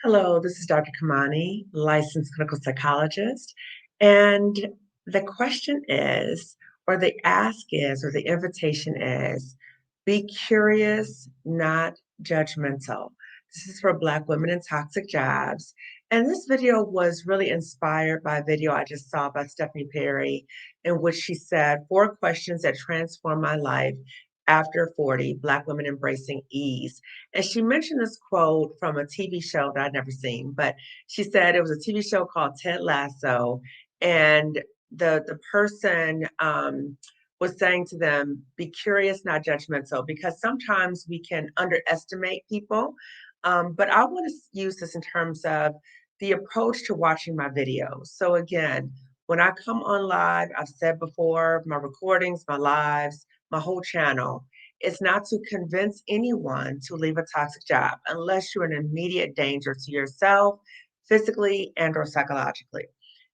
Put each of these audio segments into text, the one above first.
Hello, this is Dr. Kamani, licensed clinical psychologist. And the question is, or the ask is, or the invitation is, be curious, not judgmental. This is for Black women in toxic jobs. And this video was really inspired by a video I just saw by Stephanie Perry, in which she said, 4 questions that transform my life after 40, Black women embracing ease. And she mentioned this quote from a TV show that I'd never seen, but she said it was a TV show called Ted Lasso, and the person was saying to them, "Be curious, not judgmental," because sometimes we can underestimate people. But I want to use this in terms of the approach to watching my videos. So again, when I come on live, I've said before, my recordings, my lives, my whole channel, is not to convince anyone to leave a toxic job unless you're in immediate danger to yourself, physically and or psychologically.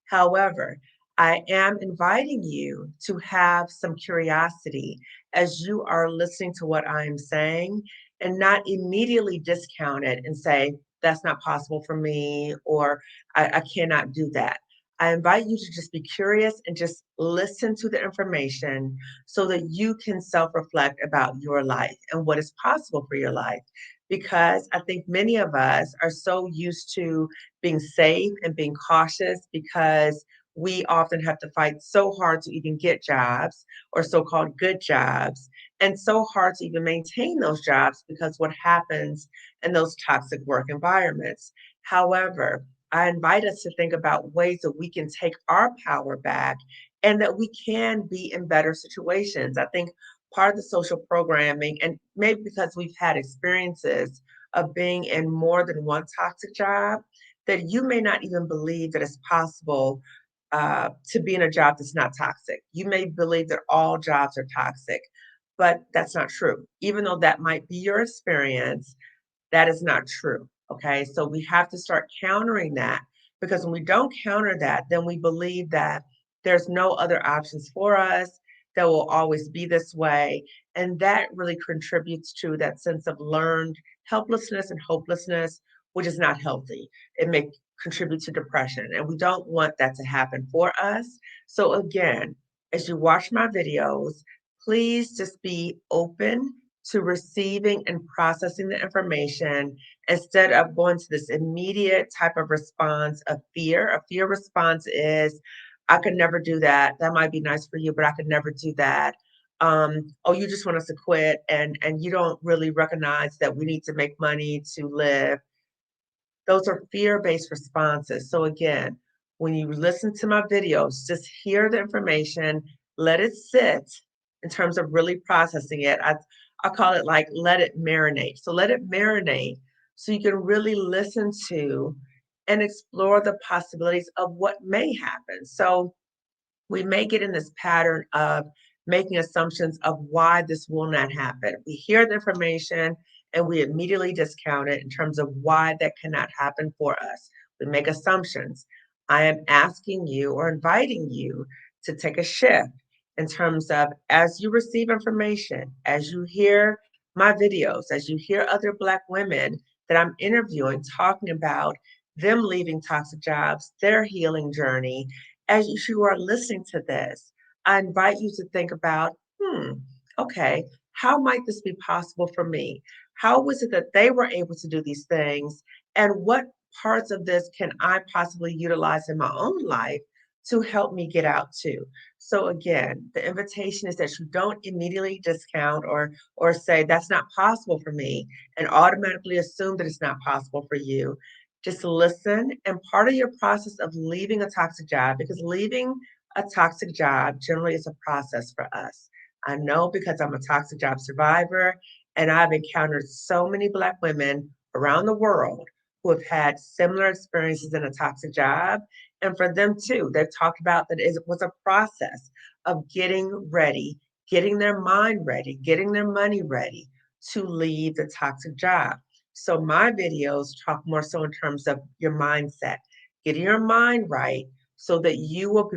However, I am inviting you to have some curiosity as you are listening to what I'm saying and not immediately discount it and say, that's not possible for me, or I cannot do that. I invite you to just be curious and just listen to the information so that you can self reflect about your life and what is possible for your life. Because I think many of us are so used to being safe and being cautious because we often have to fight so hard to even get jobs or so called good jobs, and so hard to even maintain those jobs because what happens in those toxic work environments. However, I invite us to think about ways that we can take our power back and that we can be in better situations. I think part of the social programming, and maybe because we've had experiences of being in more than one toxic job, that you may not even believe that it's possible to be in a job that's not toxic. You may believe that all jobs are toxic, but that's not true. Even though that might be your experience, that is not true. Okay. So we have to start countering that, because when we don't counter that, then we believe that there's no other options for us, that will always be this way. And that really contributes to that sense of learned helplessness and hopelessness, which is not healthy. It may contribute to depression, and we don't want that to happen for us. So, again, as you watch my videos, please just be open to receiving and processing the information instead of going to this immediate type of response of fear. A fear response is, I could never do that. That might be nice for you, but I could never do that. Oh, you just want us to quit, and you don't really recognize that we need to make money to live. Those are fear-based responses. So again, when you listen to my videos, just hear the information, let it sit in terms of really processing it. I call it like let it marinate. So let it marinate so you can really listen to and explore the possibilities of what may happen. So we may get in this pattern of making assumptions of why this will not happen. We hear the information and we immediately discount it in terms of why that cannot happen for us. We make assumptions. I am asking you or inviting you to take a shift in terms of, as you receive information, as you hear my videos, as you hear other Black women that I'm interviewing talking about them leaving toxic jobs, their healing journey, as you are listening to this, I invite you to think about, okay, how might this be possible for me? How was it that they were able to do these things? And what parts of this can I possibly utilize in my own life to help me get out too? So again, the invitation is that you don't immediately discount or say that's not possible for me and automatically assume that it's not possible for you. Just listen. And part of your process of leaving a toxic job, because leaving a toxic job generally is a process for us. I know because I'm a toxic job survivor, and I've encountered so many Black women around the world who have had similar experiences in a toxic job. And for them too, they've talked about that it was a process of getting ready, getting their mind ready, getting their money ready to leave the toxic job. So my videos talk more so in terms of your mindset, getting your mind right so that you will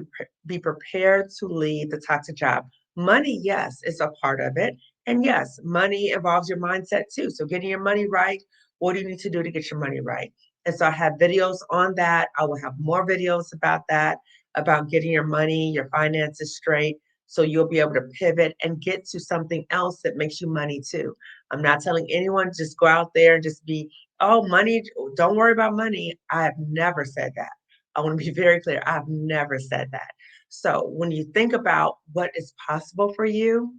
be prepared to leave the toxic job. Money, yes, is a part of it. And yes, money involves your mindset too. So getting your money right, what do you need to do to get your money right? And so I have videos on that. I will have more videos about that, about getting your money, your finances straight. So you'll be able to pivot and get to something else that makes you money too. I'm not telling anyone just go out there and just be, oh, money, don't worry about money. I have never said that. I want to be very clear. I've never said that. So when you think about what is possible for you,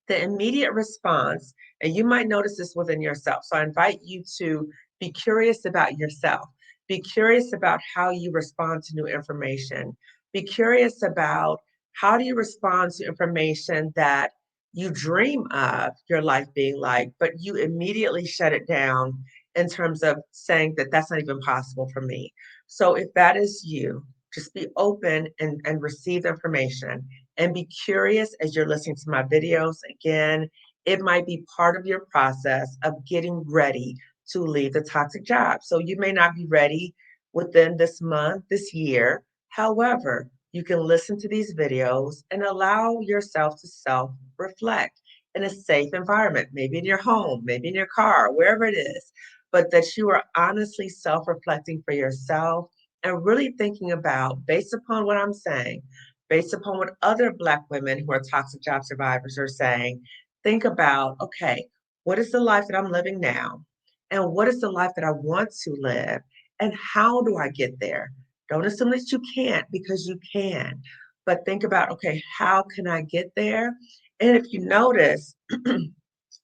the immediate response, and you might notice this within yourself. So I invite you to be curious about yourself. Be curious about how you respond to new information. Be curious about how do you respond to information that you dream of your life being like, but you immediately shut it down in terms of saying that that's not even possible for me. So if that is you, just be open and receive the information and be curious as you're listening to my videos. Again, it might be part of your process of getting ready to leave the toxic job. So you may not be ready within this month, this year. However, you can listen to these videos and allow yourself to self reflect in a safe environment, maybe in your home, maybe in your car, wherever it is, but that you are honestly self reflecting for yourself and really thinking about, based upon what I'm saying, based upon what other Black women who are toxic job survivors are saying, think about, okay, what is the life that I'm living now? And what is the life that I want to live? And how do I get there? Don't assume that you can't, because you can. But think about, okay, how can I get there? And if you notice,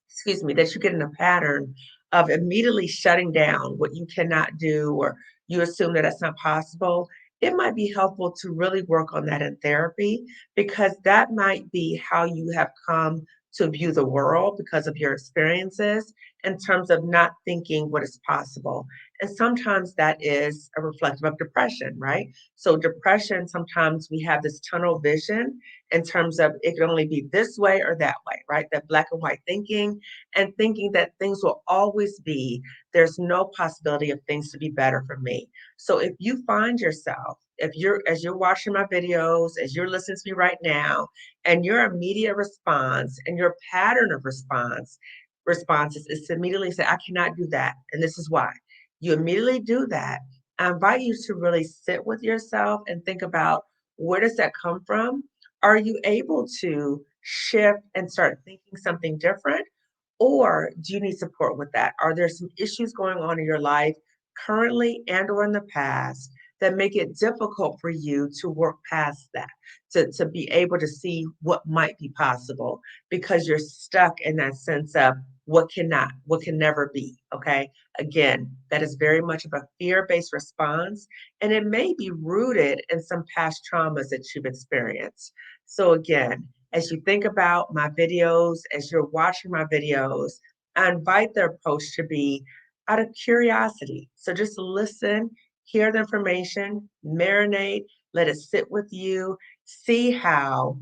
excuse me, that you get in a pattern of immediately shutting down what you cannot do, or you assume that that's not possible, it might be helpful to really work on that in therapy, because that might be how you have come to view the world because of your experiences in terms of not thinking what is possible. And sometimes that is a reflective of depression, right? So, depression, sometimes we have this tunnel vision in terms of it can only be this way or that way, right? That black and white thinking, and thinking that things will always be, there's no possibility of things to be better for me. So if you find yourself, if you're, as you're watching my videos, as you're listening to me right now, and your immediate response and your pattern of responses is to immediately say, I cannot do that. And this is why. You immediately do that. I invite you to really sit with yourself and think about, where does that come from? Are you able to shift and start thinking something different? Or do you need support with that? Are there some issues going on in your life currently and or in the past that make it difficult for you to work past that, to be able to see what might be possible, because you're stuck in that sense of what cannot, what can never be. Okay. Again, that is very much of a fear-based response, and it may be rooted in some past traumas that you've experienced. So again, as you think about my videos, as you're watching my videos, I invite the approach to be out of curiosity. So just listen, hear the information, marinate, let it sit with you, see how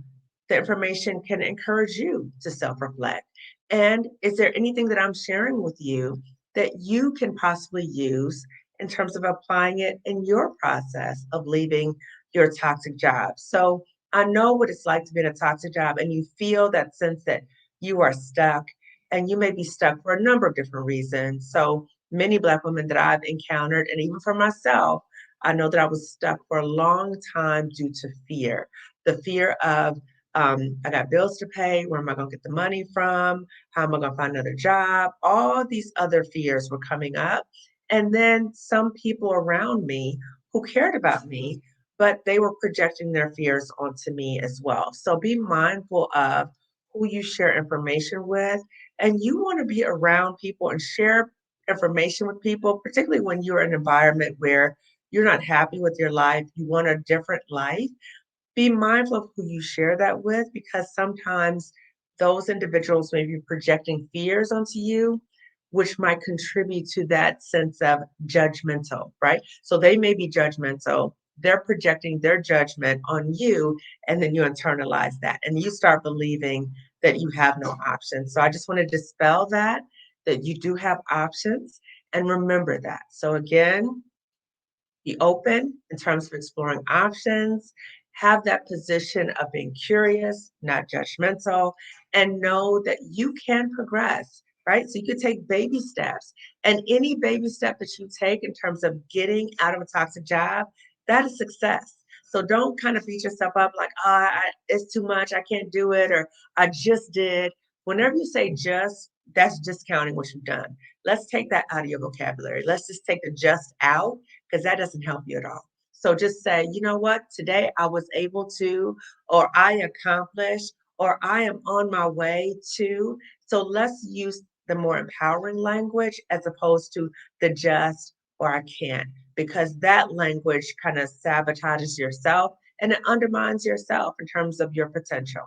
the information can encourage you to self reflect. And is there anything that I'm sharing with you that you can possibly use in terms of applying it in your process of leaving your toxic job? So I know what it's like to be in a toxic job, and you feel that sense that you are stuck, and you may be stuck for a number of different reasons. So many Black women that I've encountered, and even for myself, I know that I was stuck for a long time due to fear. The fear of, I got bills to pay. Where am I going to get the money from? How am I going to find another job? All these other fears were coming up. And then some people around me who cared about me, but they were projecting their fears onto me as well. So be mindful of who you share information with. And you want to be around people and share information with people, particularly when you're in an environment where you're not happy with your life, you want a different life. Be mindful of who you share that with, because sometimes those individuals may be projecting fears onto you, which might contribute to that sense of judgmental, right? So they may be judgmental. They're projecting their judgment on you, and then you internalize that and you start believing that you have no options. So I just want to dispel that, that you do have options, and remember that. So again, be open in terms of exploring options, have that position of being curious, not judgmental, and know that you can progress right? So you could take baby steps, and any baby step that you take in terms of getting out of a toxic job, that is success. So don't kind of beat yourself up like, oh, it's too much, I can't do it, or I just did. Whenever you say just, that's discounting what you've done. Let's take that out of your vocabulary. Let's just take the just out because that doesn't help you at all. So just say, you know what, today I was able to, or I accomplished, or I am on my way to. So let's use the more empowering language as opposed to the just or I can't, because that language kind of sabotages yourself and it undermines yourself in terms of your potential.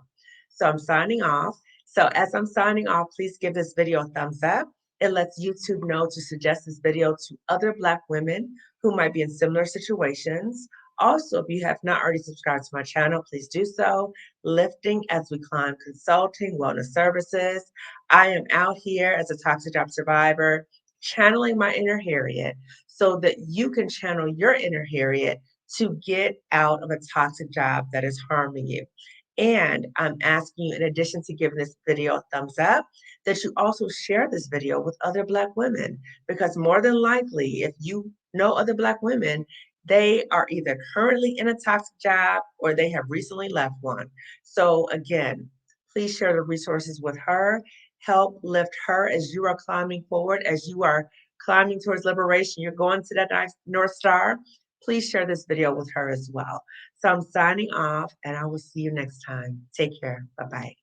So I'm signing off. So as I'm signing off, please give this video a thumbs up. It lets YouTube know to suggest this video to other Black women who might be in similar situations. Also, if you have not already subscribed to my channel, please do so. Lifting as we climb, consulting, wellness services. I am out here as a toxic job survivor, channeling my inner Harriet so that you can channel your inner Harriet to get out of a toxic job that is harming you. And I'm asking you, in addition to giving this video a thumbs up, that you also share this video with other Black women, because more than likely, if you know other Black women, they are either currently in a toxic job or they have recently left one. So again, please share the resources with her. Help lift her as you are climbing forward, as you are climbing towards liberation. You're going to that North Star. Please share this video with her as well. So I'm signing off and I will see you next time. Take care. Bye bye.